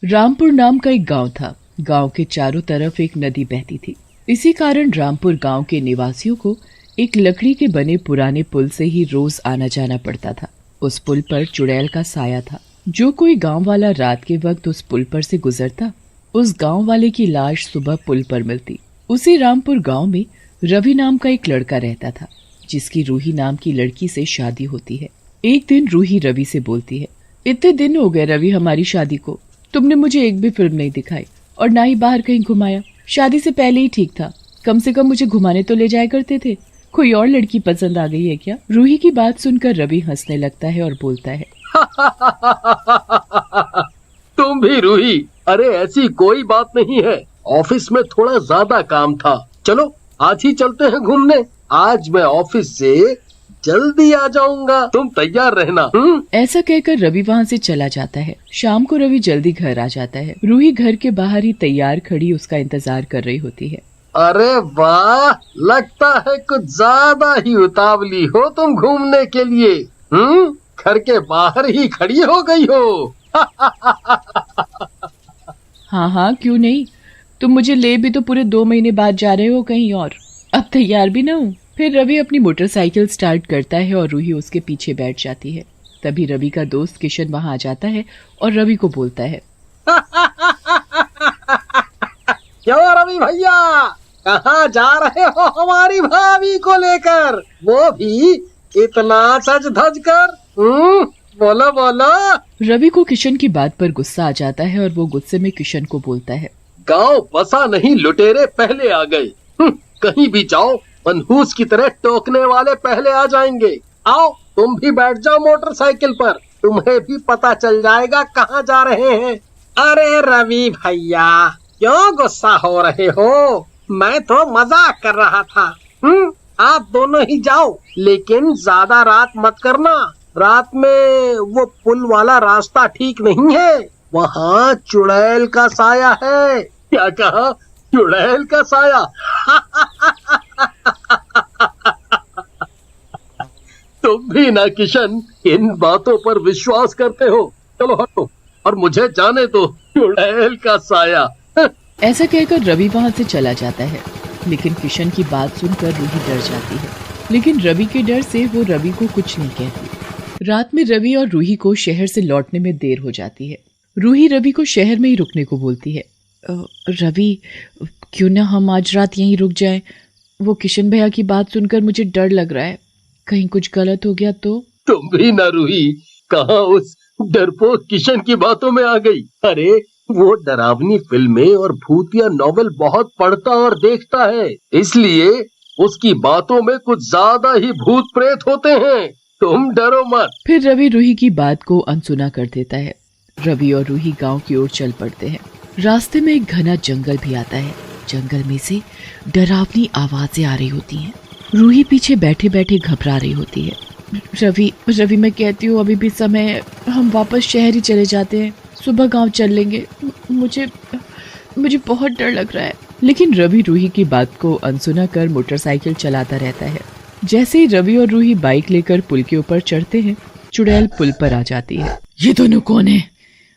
रामपुर नाम का एक गांव था। गांव के चारों तरफ एक नदी बहती थी। इसी कारण रामपुर गांव के निवासियों को एक लकड़ी के बने पुराने पुल से ही रोज आना जाना पड़ता था। उस पुल पर चुड़ैल का साया था। जो कोई गांव वाला रात के वक्त उस पुल पर से गुजरता, उस गांव वाले की लाश सुबह पुल पर मिलती। उसी रामपुर गांव में रवि नाम का एक लड़का रहता था, जिसकी रूही नाम की लड़की से शादी होती है। एक दिन रूही रवि से बोलती है, इतने दिन हो गए रवि हमारी शादी को, तुमने मुझे एक भी फिल्म नहीं दिखाई और ना ही बाहर कहीं घुमाया। शादी से पहले ही ठीक था, कम से कम मुझे घुमाने तो ले जाया करते थे। कोई और लड़की पसंद आ गई है क्या? रूही की बात सुनकर रवि हंसने लगता है और बोलता है, तुम भी रूही? अरे ऐसी कोई बात नहीं है, ऑफिस में थोड़ा ज्यादा काम था। चलो आज ही चलते हैं घूमने। आज मैं ऑफिस से जल्दी आ जाऊंगा, तुम तैयार रहना। ऐसा कहकर रवि वहाँ से चला जाता है। शाम को रवि जल्दी घर आ जाता है। रूही घर के बाहर ही तैयार खड़ी उसका इंतजार कर रही होती है। अरे वाह, लगता है कुछ ज्यादा ही उतावली हो तुम घूमने के लिए। घर के बाहर ही खड़ी हो गई हो। हाँ, क्यों नहीं। तुम मुझे ले भी तो पूरे 2 महीने बाद जा रहे हो कहीं और, अब तैयार भी ना हूँ। फिर रवि अपनी मोटरसाइकिल स्टार्ट करता है और रूही उसके पीछे बैठ जाती है। तभी रवि का दोस्त किशन वहाँ आ जाता है और रवि को बोलता है, क्यों रवि भैया, कहाँ जा रहे हो हमारी भाभी को लेकर, वो भी इतना सज धज कर? बोलो बोलो। रवि को किशन की बात पर गुस्सा आ जाता है और वो गुस्से में किशन को बोलता है, गांव बसा नहीं, लुटेरे पहले आ गए। कहीं भी जाओ मनहूस की तरह टोकने वाले पहले आ जाएंगे। आओ तुम भी बैठ जाओ मोटरसाइकिल पर, तुम्हें भी पता चल जाएगा कहाँ जा रहे हैं। अरे रवि भैया, क्यों गुस्सा हो रहे हो? मैं तो मजाक कर रहा था। आप दोनों ही जाओ, लेकिन ज्यादा रात मत करना। रात में वो पुल वाला रास्ता ठीक नहीं है, वहाँ चुड़ैल का साया है। क्या कहा? चुड़ैल का साया? तुम भी ना किशन इन बातों पर विश्वास करते हो। चलो हटो और मुझे जाने दो, चुड़ैल का साया। ऐसा कहकर रवि वहाँ से चला जाता है। लेकिन किशन की बात सुनकर रूही डर जाती है, लेकिन रवि के डर से वो रवि को कुछ नहीं कहती। रात में रवि और रूही को शहर से लौटने में देर हो जाती है। रूही रवि को शहर में ही रुकने को बोलती है। रवि, क्यों ना हम आज रात यहीं रुक जाएं? वो किशन भैया की बात सुनकर मुझे डर लग रहा है, कहीं कुछ गलत हो गया तो। तुम भी ना रूही, कहाँ उस डरपोक किशन की बातों में आ गई। अरे वो डरावनी फिल्में और भूतिया नॉवेल बहुत पढ़ता और देखता है, इसलिए उसकी बातों में कुछ ज्यादा ही भूत प्रेत होते हैं। तुम डरो मत। फिर रवि रूही की बात को अनसुना कर देता है। रवि और रूही गांव की ओर चल पड़ते हैं। रास्ते में एक घना जंगल भी आता है। जंगल में से डरावनी आवाजें आ रही होती हैं। रूही पीछे बैठे बैठे घबरा रही होती है। रवि मैं कहती हूँ अभी भी समय है, हम वापस शहर ही चले जाते हैं, सुबह गांव चल लेंगे। मुझे बहुत डर लग रहा है। लेकिन रवि रूही की बात को अनसुना कर मोटरसाइकिल चलाता रहता है। जैसे ही रवि और रूही बाइक लेकर पुल के ऊपर चढ़ते हैं, चुड़ैल पुल पर आ जाती है। ये दोनों कौन है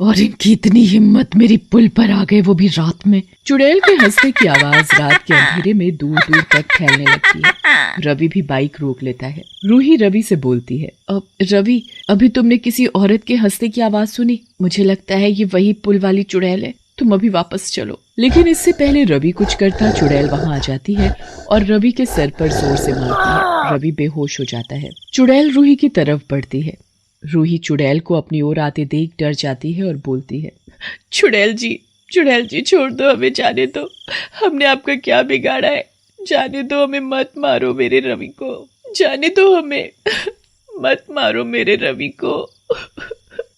और इनकी इतनी हिम्मत, मेरी पुल पर आ गए, वो भी रात में। चुड़ैल के हंसने की आवाज रात के अंधेरे में दूर दूर तक फैलने लगती है। रवि भी बाइक रोक लेता है। रूही रवि से बोलती है, रवि, अभी तुमने किसी औरत के हंसने की आवाज सुनी? मुझे लगता है ये वही पुल वाली चुड़ैल है, तुम अभी वापस चलो। लेकिन इससे पहले रवि कुछ करता चुड़ैल वहाँ आ जाती है और रवि के सर पर जोर से मारती है। रवि बेहोश हो जाता है। चुड़ैल रूही की तरफ बढ़ती है। रूही चुड़ैल को अपनी ओर आते देख डर जाती है और बोलती है, चुड़ैल जी छोड़ दो, हमें जाने दो। हमने आपका क्या बिगाड़ा है? जाने दो हमें, मत मारो मेरे रवि को, जाने दो हमें, मत मारो मेरे रवि को।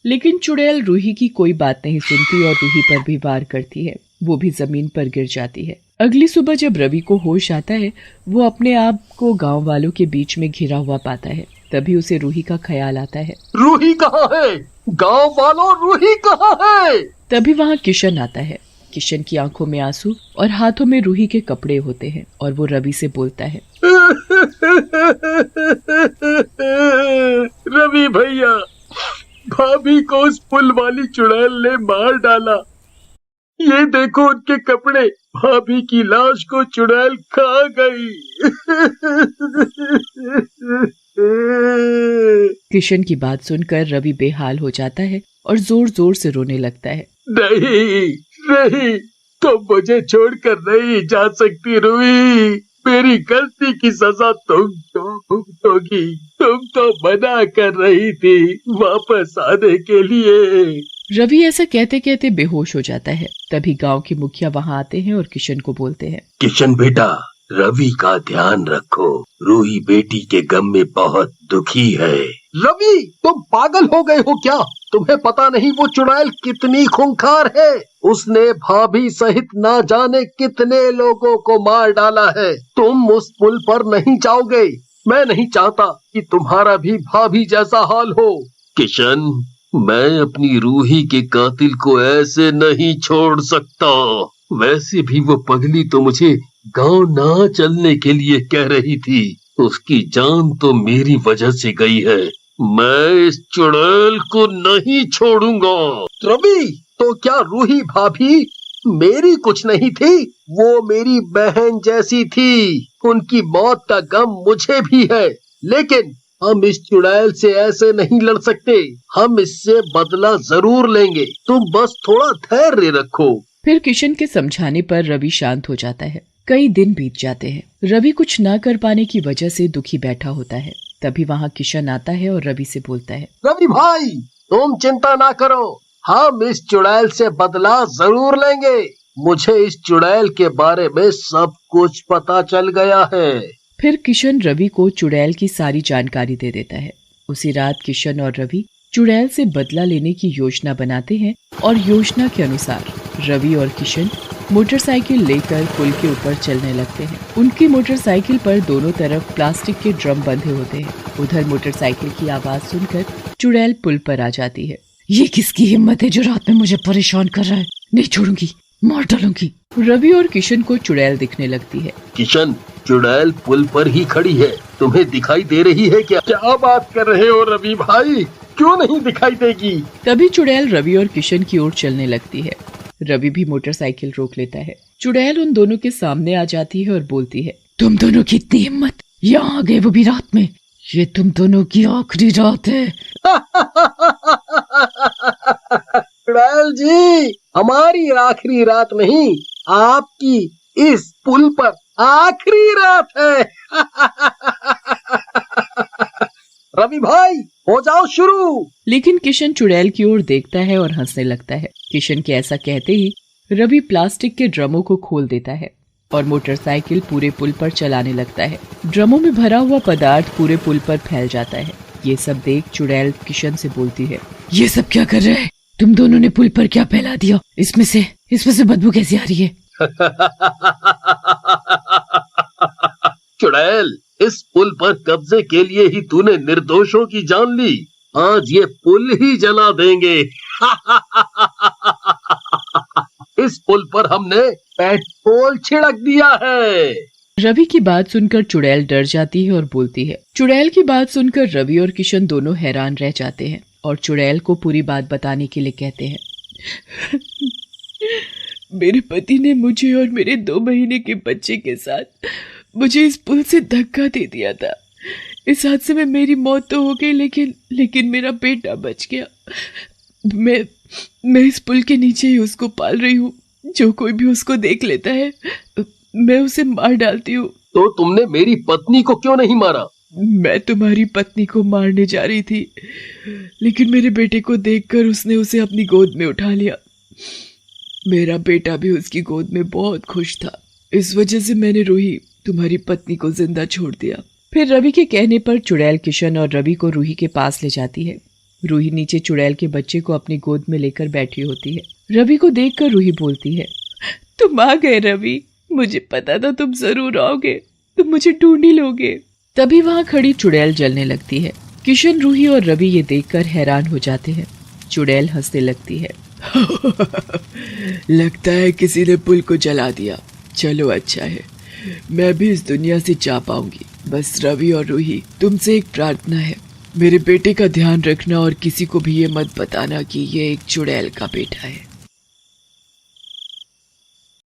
लेकिन चुड़ैल रूही की कोई बात नहीं सुनती और रूही पर भी वार करती है। वो भी जमीन पर गिर जाती है। अगली सुबह जब रवि को होश आता है, वो अपने आप को गांव वालों के बीच में घिरा हुआ पाता है। तभी उसे रूही का ख्याल आता है। रूही कहाँ है? गांव वालों, रूही कहाँ है? तभी वहाँ किशन आता है। किशन की आंखों में आंसू और हाथों में रूही के कपड़े होते हैं और वो रवि से बोलता है, रवि भैया, भाभी को उस पुल वाली चुड़ैल ने मार डाला। ये देखो उनके कपड़े, भाभी की लाश को चुड़ैल खा गई। किशन की बात सुनकर रवि बेहाल हो जाता है और जोर जोर से रोने लगता है। नहीं नहीं, तुम मुझे छोड़कर नहीं जा सकती रूही, मेरी गलती की सजा तुम क्यों भुगतोगी? तुम तो मना कर रही थी वापस आने के लिए। रवि ऐसा कहते कहते बेहोश हो जाता है। तभी गांव के मुखिया वहां आते हैं और किशन को बोलते हैं, किशन बेटा, रवि का ध्यान रखो, रूही बेटी के गम में बहुत दुखी है। रवि, तुम पागल हो गए हो क्या? तुम्हें पता नहीं वो चुड़ैल कितनी खूंखार है? उसने भाभी सहित ना जाने कितने लोगों को मार डाला है। तुम उस पुल पर नहीं जाओगे। मैं नहीं चाहता कि तुम्हारा भी भाभी जैसा हाल हो। किशन, मैं अपनी रूही के कातिल को ऐसे नहीं छोड़ सकता। वैसे भी वो पगली तो मुझे गांव ना चलने के लिए कह रही थी। उसकी जान तो मेरी वजह से गई है। मैं इस चुड़ैल को नहीं छोड़ूंगा। रवि, तो क्या रूही भाभी मेरी कुछ नहीं थी? वो मेरी बहन जैसी थी। उनकी मौत का गम मुझे भी है, लेकिन हम इस चुड़ैल से ऐसे नहीं लड़ सकते। हम इससे बदला जरूर लेंगे। तुम बस थोड़ा धैर्य रखो। फिर किशन के समझाने पर रवि शांत हो जाता है। कई दिन बीत जाते हैं। रवि कुछ न कर पाने की वजह से दुखी बैठा होता है। तभी वहाँ किशन आता है और रवि से बोलता है, रवि भाई, तुम चिंता ना करो, हम इस चुड़ैल से बदला जरूर लेंगे। मुझे इस चुड़ैल के बारे में सब कुछ पता चल गया है। फिर किशन रवि को चुड़ैल की सारी जानकारी दे देता है। उसी रात किशन और रवि चुड़ैल से बदला लेने की योजना बनाते हैं और योजना के अनुसार रवि और किशन मोटरसाइकिल लेकर पुल के ऊपर चलने लगते हैं। उनकी मोटरसाइकिल पर दोनों तरफ प्लास्टिक के ड्रम बंधे होते हैं। उधर मोटरसाइकिल की आवाज सुनकर चुड़ैल पुल पर आ जाती है। ये किसकी हिम्मत है जो रात में मुझे परेशान कर रहा है? नहीं छोड़ूंगी, मार डालूंगी। रवि और किशन को चुड़ैल दिखने लगती है। किशन, चुड़ैल पुल पर ही खड़ी है, तुम्हें दिखाई दे रही है क्या? क्या बात कर रहे हो रवि भाई, क्यों नहीं दिखाई देगी? तभी चुड़ैल रवि और किशन की ओर चलने लगती है। रवि भी मोटरसाइकिल रोक लेता है। चुड़ैल उन दोनों के सामने आ जाती है और बोलती है, तुम दोनों की इतनी हिम्मत, यहाँ आ गए वो भी रात में। ये तुम दोनों की आखिरी रात है। चुड़ैल जी, हमारी आखिरी रात नहीं, आपकी इस पुल पर आखिरी रात है। रवि भाई, हो जाओ शुरू। लेकिन किशन चुड़ैल की ओर देखता है और हंसने लगता है। किशन के ऐसा कहते ही रवि प्लास्टिक के ड्रमों को खोल देता है और मोटरसाइकिल पूरे पुल पर चलाने लगता है। ड्रमों में भरा हुआ पदार्थ पूरे पुल पर फैल जाता है। ये सब देख चुड़ैल किशन से बोलती है, ये सब क्या कर रहे हैं? तुम दोनों ने पुल पर क्या फैला दिया? इसमें से बदबू कैसी आ रही है? चुड़ैल, इस पुल पर कब्जे के लिए ही तूने निर्दोषों की जान ली। आज ये पुल ही जला देंगे। इस पुल पर हमने पेट्रोल छिड़क दिया है। रवि की बात सुनकर चुड़ैल डर जाती है और बोलती है। चुड़ैल की बात सुनकर रवि और किशन दोनों हैरान रह जाते हैं और चुड़ैल को पूरी बात बताने के लिए कहते हैं। मेरे पति ने मुझे और मेरे 2 महीने के बच्चे के साथ मुझे इस पुल से धक्का दे दिया था। इस हादसे में मेरी मौत तो हो गई, लेकिन मेरा बेटा बच गया। मैं इस पुल के नीचे ही उसको पाल रही हूँ। जो कोई भी उसको देख लेता है, मैं उसे मार डालती हूँ। तो तुमने मेरी पत्नी को क्यों नहीं मारा? मैं तुम्हारी पत्नी को मारने जा रही थी, लेकिन मेरे बेटे को देखकर उसने उसे अपनी गोद में उठा लिया। मेरा बेटा भी उसकी गोद में बहुत खुश था। इस वजह से मैंने रूही, तुम्हारी पत्नी को जिंदा छोड़ दिया। फिर रवि के कहने पर चुड़ैल किशन और रवि को रूही के पास ले जाती है। रूही नीचे चुड़ैल के बच्चे को अपनी गोद में लेकर बैठी होती है। रवि को देखकर रूही बोलती है, तुम आ गए रवि, मुझे पता था तुम जरूर आओगे, तुम मुझे ढूंढ ही लोगे। तभी वहाँ खड़ी चुड़ैल जलने लगती है। किशन, रूही और रवि ये देखकर हैरान हो जाते हैं। चुड़ैल हंसने लगती है। लगता है किसी ने पुल को जला दिया। चलो अच्छा है, मैं भी इस दुनिया से जा पाऊंगी। बस रवि और रूही, तुमसे एक प्रार्थना है, मेरे बेटे का ध्यान रखना और किसी को भी ये मत बताना कि ये एक चुड़ैल का बेटा है।